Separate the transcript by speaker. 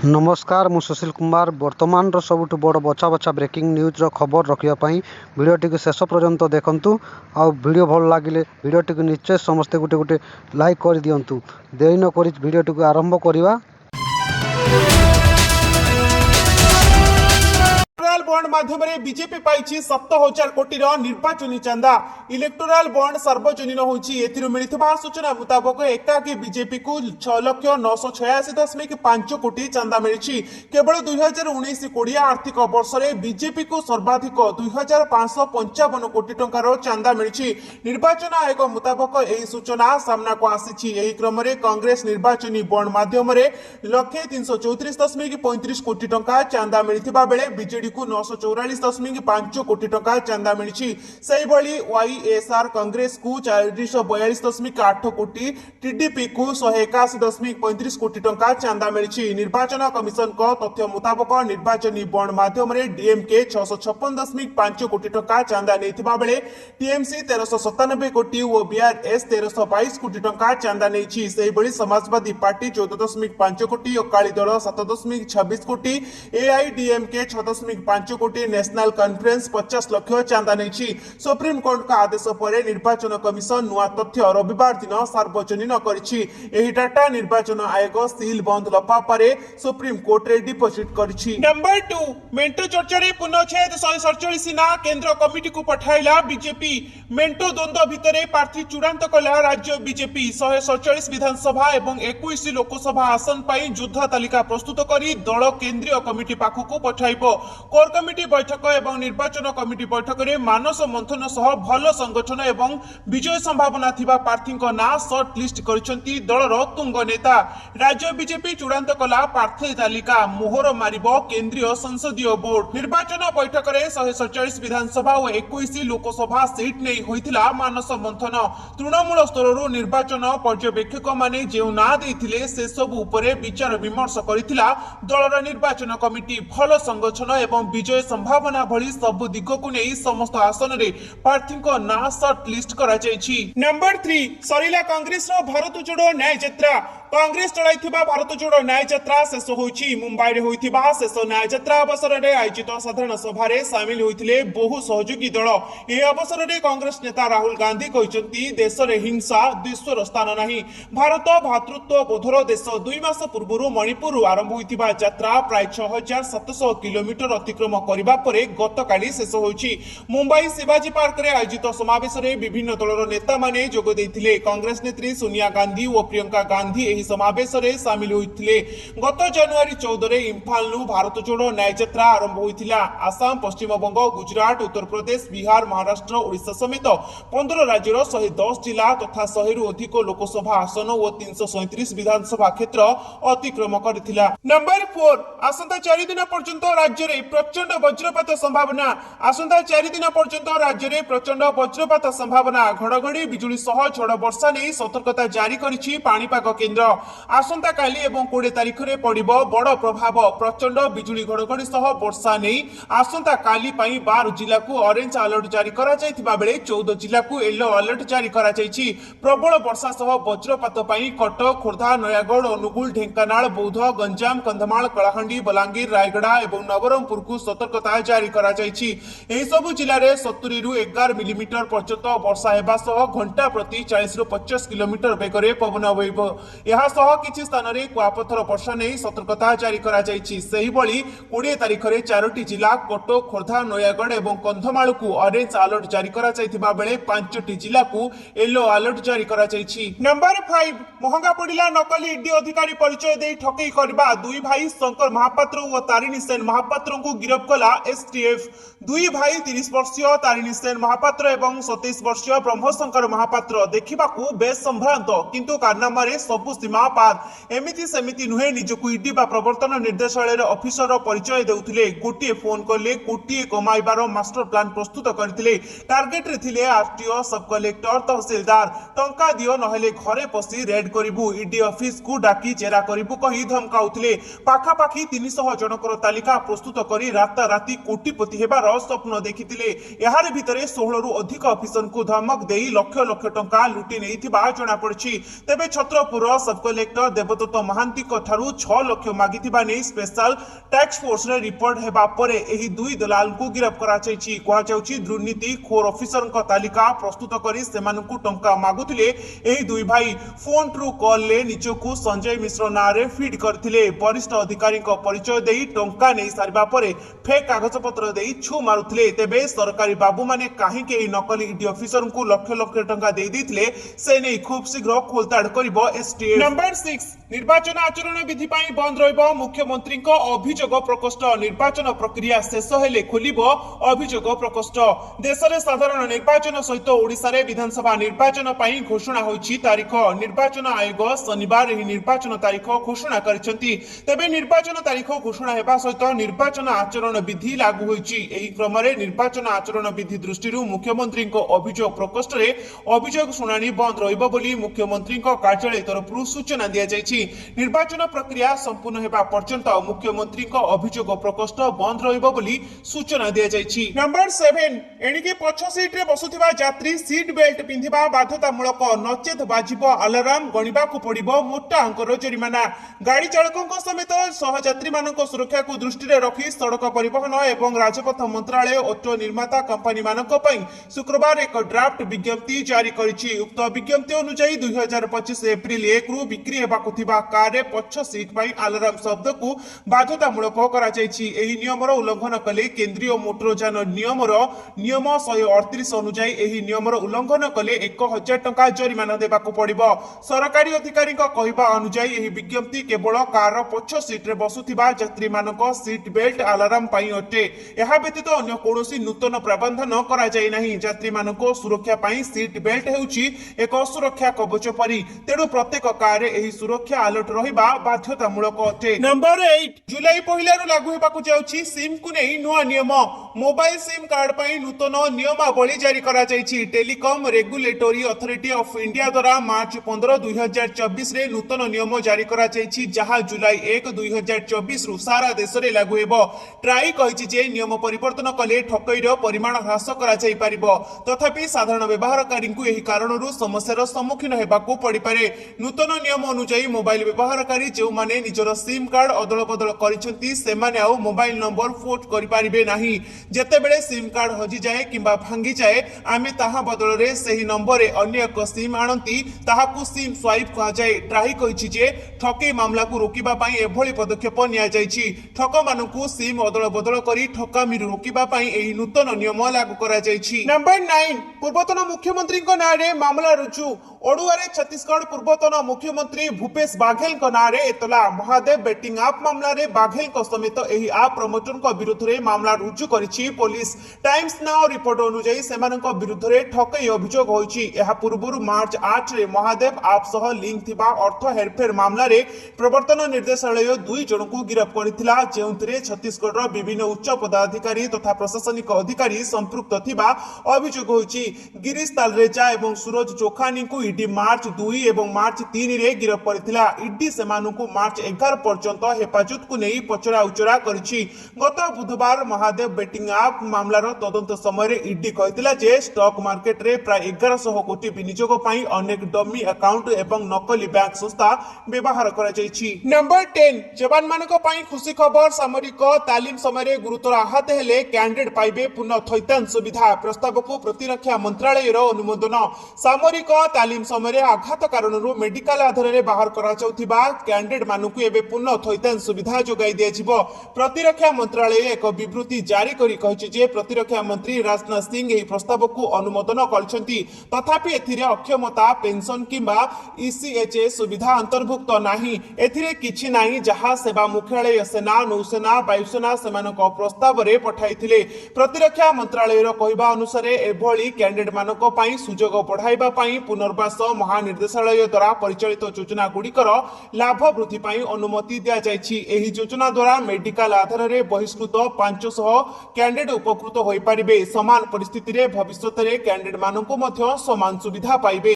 Speaker 1: नमस्कार मु सुशील कुमार वर्तमान सबुठ बड़ बछा बछा ब्रेकिंग न्यूज खबर रखापी भिडटी को शेष पर्यंत देखूँ वीडियो भल लगे भिडटी को निश्चय समस्ते गोटे गोटे लाइक कर दिंतु देरी नक भिडटी को आरंभ करवा।
Speaker 2: इलेक्टोराल बॉन्ड माध्यम बीजेपी पाई 7,000 कोटी निर्वाचन चांदा। इलेक्टोराल बॉन्ड सार्वजनीन होती मिलता सूचना मुताबक एकाकी बीजेपी को 6,986.5 कोटी चांदा मिली। केवल 2019-20 आर्थिक वर्ष में बीजेपी को सर्वाधिक 2,555 कोटी टंकार चांदा मिली। निर्वाचन आयोग मुताबक यह सूचना सामना को आसी। क्रम में कांग्रेस निर्वाचन बॉन्ड माध्यम 1,334.35 कोटी टंका चांदा मिलता बेले बीजेडी को 944.5 कोटी टंका चांदा मिली। वाईएसआर कांग्रेस को 442.8 कोटी, टीडीपी को 181.35 कोटी टंका चांदा मिली। निर्वाचन कमिशन को तथ्य मुताबक निर्वाचन बॉन्ड माध्यम डीएमके 656.5 कोटी टंका चांदा नहीं बेले टीएमसी 1397 कोटी और बीआरएस 1322 कोटी टंका चांदा नहीं। समाजवादी पार्टी 14.5 कोटी, अकाली दल 7.26 कोटी, एआईडीएमके 6.5 कोटी, नेशनल कॉन्फ्रेंस 50 लाख चांदा नहीं। सुप्रीम कोर्ट का आदेश पर निर्वाचन कमिशन नुआ तथ्य रविवार दिन सार्वजनीन करिछि। एही डाटा निर्वाचन आयोग सील बंद लफाफारे सुप्रीम कोर्ट रे डिपोजिट करिछि। नंबर 2 मेंटो चर्चा रे पुनच्छेद 147 ना केंद्र कमिटी को पठाइला बीजेपी। मेंटो द्वंद्व भितरे प्रार्थी चूड़ांत कला राज्य बीजेपी। 147 विधानसभा एवं 21 लोकसभा आसन पर युद्ध तालिका प्रस्तुत करी दल केंद्रीय कमिटी पाखक पठाइबो। कोर कमिटी बैठक एवं निर्वाचन कमिटी बैठक में मानस मंथन सह भल संगठन एवं विजय संभावना थिबा प्रार्थी ना सर्ट लिस्ट करिसेंती दलर तुंग नेता। राज्य बीजेपी चूड़ांत कला प्रार्थी तालिका मोहर मारिबो केंद्रीय संसदीय बोर्ड। निर्वाचन बैठक में 147 विधानसभा और 21 लोकसभा सीट नहीं होइथिला मानस मंथन। तृणमूल स्तर निर्वाचन पर्यवेक्षक माने जे ना देथिले से सब उपरे विचार विमर्श करिथिला दलर निर्वाचन कमिटी। भल संगठन एवं विजय संभावना भली सब दिग को नहीं समस्त आसन रे प्रार्थी को ना सर्ट लिस्ट करा जायछि। नंबर 3 सरिला कांग्रेस रो भारत जोड़ो न्याय यात्रा। कांग्रेस चलाइथिबा भारत जोड़ो न्याय यात्रा शेष होइछि। मुंबई रे होइथिबा शेष न्याय यात्रा अवसर रे आयोजित साधारण सभा रे शामिल होइथिले बहु सहयोगी दल। ए अवसर रे कांग्रेस नेता राहुल गांधी कहिसंती देश रे हिंसा द्वेषर स्थान नाही। भारत भातृत्व बोधर देश। 2 मास पूर्व मणिपुर आरंभ होइथिबा यात्रा प्राय 6,700 किलोमीटर अतिक्रम करबा परे गतकाली शेष होइछि। मुंबई शिवाजी पार्क रे आयोजित समावेश रे विभिन्न दलर नेता माने जोग दैथिले। कांग्रेस नेत्री सोनिया गांधी और प्रियंका गांधी एही समावेश रे शामिल होइथिले। गत जनवरी 14 रे इम्फाल नु भारत जोड़ो न्याय यात्रा आरंभ होइथिला। आसाम, पश्चिम बंग, गुजरात, उत्तर प्रदेश, बिहार, महाराष्ट्र, ओडिशा समेत 15 राज्यर 110 जिला तथा 100 रु अधिक लोकसभा आसन और 337 विधानसभा क्षेत्र अतिक्रम करथिला। नंबर 4 आसंता 4 दिन पर्यंत राज्य रे प्रचंड वज्रपात संभावना। आसंता 4 दिन पर्यंत राज्य रे प्रचंड वज्रपात संभावना। घड़घड़ी बिजुली सह झड़ वर्षा नहीं सतर्कता जारी करिछि पाणीपाग केन्द्र। आसंता काली एवं 20 तारिख रे पड़िबो बड़ प्रभाव। प्रचंड बिजुली घड़घड़ी सह वर्षा नहीं आसंता काली पई 12 जिला को ऑरेंज अलर्ट जारी करा जायतिबा बेले 14 जिला को येलो अलर्ट जारी करा जायछि। प्रबल वर्षा सह वज्रपात पई कटक, खोर्धा, नयागढ़, अनुगुल, ढेंकानाल, बौद्ध, गंजाम, कंधमाल, कलाहांडी, बलांगीर, रायगड़ा एवं नवरंगपुर को सतर्कता जारी करा जायछि। एही सब जिल्ला रे 70 रु 11 मिलीमीटर पर्यंत वर्षा हेबा सह घंटा प्रति 40 रु 50 किलोमीटर बेगरे पवन बहिबो। एहा सह किछि स्थान रे कुआपथर वर्षा नै सतर्कता जारी करा जायछि। सेही बळी 20 तारिख रे 4टी जिल्ला कटक, खोर्धा, नयागढ़ एवं कंधमाल को ऑरेंज अलर्ट जारी करा जायतिबा बेले 5टी जिल्ला को येलो अलर्ट जारी करा जायछि। नंबर 5 महंगा पड़िला नकली ईडी अधिकारी परिचय दे ठकेई करबा। 2 भाई शंकर महापात्र और तारिणी सेन महापात्र को गिरफ्त कला एसटीएफ। 2 भाई 30 वर्षीय तारिणी सेन महापात्र एवं 27 वर्षीय ब्रह्मशंकर महापात्र देखा बेस संभ्रांत किंतु कारनामा सबु सीमा पार। एमिति सेमिति नुहे निजकु ईडी बा प्रवर्तन निर्देशालय ऑफिसर परिचय देउथिले। गोटे फोन कले कोटिए कमाइबार मास्टर प्लान प्रस्तुत करथिले। टार्गेट रे थिले आरटीओ, सब कलेक्टर, तहसीलदार। टंका दियो नहेले घरे पसी रेड करिबु, ईडी ऑफिस को डाकी चेरा करिबु कहि धमकाउथिले। पाखापाखि 300 जनकर तालिका प्रस्तुत करी रात राताराति कोटिपति हेबार स्वप्न देखिथिले। एहार भितरे 16 रु अधिक अफिसर को धमक देई लक्ष लक्ष टंका लुटि नेइथिबा जणा पड़छि। तेबे छत्रपुर सब कलेक्टर देवदत्त महांती ठारू 6 लाख मागिथिबा नै special task force ray report हेबा परे एही दुई दलाल को गिरफ्त करा जायछि। कहा जाउछि दुर्नीति खोर अफिसर का तालिका प्रस्तुत करी सेमानकु टंका मागुथिले। एही दुई भाई फोन ट्रू कॉल ले निजकु संजय मिश्र नारे फीड करथिले। वरिष्ठ अधिकारी को परिचय देई टंका नै सारिबा परे फेक कागज पत्र देई छु मारुथिले। तेबे सरकारी बाबू माने काहेकि एही नकली ईडी अफिसर को लक्ष लक्ष टंका देई दिथिले से नै खूब शीघ्र खोलताड़ करिबो एसटीएफ। नंबर 6 निर्वाचन आचरण विधि पाई बंद रहिबो मुख्यमंत्री को अभियोग प्रकोष्ठ। निर्वाचन प्रक्रिया शेष हेले खोलिबो अभियोग प्रकोष्ठ। देश में साधारण निर्वाचन सहित ओडिशा रे विधानसभा निर्वाचन पाई घोषणा होईछि तारीख। निर्वाचन आयोग शनिवार एही निर्वाचन तारीख घोषणा करिसेंति। तेबे निर्वाचन तारीख घोषणा हेबा सहित निर्वाचन आचरण विधि लागू होईछि। एही क्रम रे निर्वाचन आचरण विधि दृष्टि मुख्यमंत्री को अभियोग प्रकोष्ठ रे अभियोग शुणाणी बंद रहिबो बोली मुख्यमंत्री कार्यालय तरफ सूचना दिया जायछि। निर्वाचन प्रक्रिया संपूर्ण हेबा पर्यंत मुख्यमंत्री को अभियोग प्रकोष्ठ बंद रहिबो बोली सूचना दिया जायछि। नंबर 7 एणिके पछ सीट रे बसुथिबा यात्री सीट बेल्ट पिंधिबा बाध्यतामूलक नचेत बाजिबो अलार्म गणिबा को पड़िबो मोटा अंकर जरिमाना। गाड़ी चालकों समेत सहयात्री मानक सुरक्षा को दृष्टि रे रखी सड़क परिवहन एवं राजपथ मंत्रालय ऑटो निर्माता कंपनी मानक पई शुक्रवार एक ड्राफ्ट विज्ञप्ति जारी करिछि। उक्त विज्ञप्ति अनुसार 2025 एप्रिल 1 रु बिक्री हेबाकु थिबा कार रे पछ सीट पई अलार्म शब्द को बाध्यतामूलक करा जायछि। एही नियमर उल्लंघन कले केंद्रीय मोटरयान नियमर नियम 138 अनुसार एही नियमर उल्लंघन कले 1000 टंका जरिमाना देबाकु पड़िबो। सरकारी अधिकारी कहवा अनुसार एही विज्ञप्ति केवल कार पछ सीट रे बसुथिबा यात्री मानक सीट बेल्ट अलार्म पई अटे। एहा व्यतीत अन्य कोनोसी नूतन प्रावधान करा जाय नाही। यात्री मानक सुरक्षा पई सीट बेल्ट हेउची एक सुरक्षा कवच परी। तेणु प्रत्येक कार एही सुरक्षा अलर्ट रहिबा बाध्यतामूलक अटे। नंबर 8 जुलाई पहिला रु लागू हेबाकु जाउछि सिम को नै नुआ नियम। मोबाइल सिम कार्ड पई नूतन नियमावली जारी करा जायछि। Telecom regulatory authority of India द्वारा मार्च 15 2024 रे नूतन नियम जारी करा जायछि जहा जुलाई 1 2024 रु सारा देश रे लागू हेबो। ट्राई कहिछि जे नियम परिवर्तन कले ठकईर परिमाण ह्रास करा जाय परिबो। तथापि साधारण व्यवहारकारी को एही कारणरू समस्यार सम्मुखीन हेबाकू पड़ी पारे। नूतन नियम अनुसार मोबाइल व्यवहारकारी जो माने निजर सिम कार्ड अदल बदल करिसेंती सेमाने आउ मोबाइल नंबर पोर्ट करि पारिबे नाही। जेतेबेले सिम कार्ड हजि जाए किंबा भांगी जाए आमे ताहा बदल रे सही नंबर रे अन्य एक सिम आनंती ताहाकू सिम स्वाइप कहा जाए। ट्राई कहिछि जे ठके मामला को रोकिबा पई एभली पदक्षेप निया जायछि। ठक मानकू सिम अदल बदल करी ठकामी रोकिबा पई एही नूतन नियम लागू करा जायछि। नंबर 9 पूर्वतन मुख्यमंत्री को नारे मामला रुजु। ओडुआरे छत्तीसगढ़ पूर्वतन मुख्यमंत्री भूपेश बाघेल को नारे एतला। महादेव बेटिंग ऐप मामला रे बाघेल को समेत एही ऐप प्रमोटर को विरुद्ध रे मामला रुजु करिछि पुलिस। टाइम्स नाउ रिपोर्ट अनुसार सेमानक विरुद्ध रे ठकई अभियोग होइछि। एहा पूर्वरु मार्च 8 रे महादेव ऐप सह लिंक थिबा अर्थ हेरफेर मामला रे प्रवर्तन निर्देशालय 2 जन को गिरफ्त करथिला जेउंतरे छत्तीसगढ़ रो विभिन्न उच्च पदाधिकारी तथा प्रशासनिक अधिकारी संपृक्त थिबा अभियोग होइछि। गिरीश तालरेजा एवं सूरज चोखानी को ईडी मार्च 2 एवं मार्च 3 रे गिरफ्त करथिला। ईडी सेमानकु मार्च 11 पर्यंत हेफाजत को नहीं पचरा उचरा करिछि। गत बुधवार महादेव बेटिंग ऐप मामलार तदंत समय ईडी कहितला जे स्टॉक मार्केट रे प्राय 1100 कोटी विनियोग पई अनेक डमी अकाउंट एवं नकली बैंक संस्था व्यवहार करा जायछि। नंबर 10 जवान मानक पई खुशी खबर। सामरिक तालीम समय गुरुतर आहत हेले कैंडिडेट पाइबे पुनः थैतान सुविधा। प्रस्ताव को प्रतिरक्षा मंत्रालय अनुमोदन। सामरिक तालीम समय आघात कारणरू मेडिकल आधार रे बाहर करा जाउथिबा कैंडिडेट मानकु एबे पुनः थैतान सुविधा जोगाई दियाजिबो। प्रतिरक्षा मंत्रालय एक विवृत्ति जारी करी कहिछि जे प्रतिरक्षा मंत्री राजनाथ सिंह एही प्रस्ताव को अनुमोदन करछंती। तथापि एथिरे अक्षमता पेंशन किंबा ईसीएचएस सुविधा अंतर्भुक्त नाही। एथिरे किछि नाही जहा सेवा मुख्यालय सेना नौसेना वायुसेना सेमानक प्रस्ताव रे पठाइथिले। प्रतिरक्षा मंत्रालय रो कहबा अनुसार एभली कैंडिडेट मानक पई सुजोग बढ़ाइबा पई पुनर्वास महानिर्देशालय द्वारा परिचालित योजना गुड़िकर लाभ वृद्धि पई अनुमति दिया जायछि। एही योजना द्वारा मेडिकल आधार रे बहिष्कृत 500 कैंडिडेट उपकृत होई पारिबे। समान परिस्थिति रे भविष्यत रे कैंडिडेट मानक मध्य समान सुविधा पाइबे।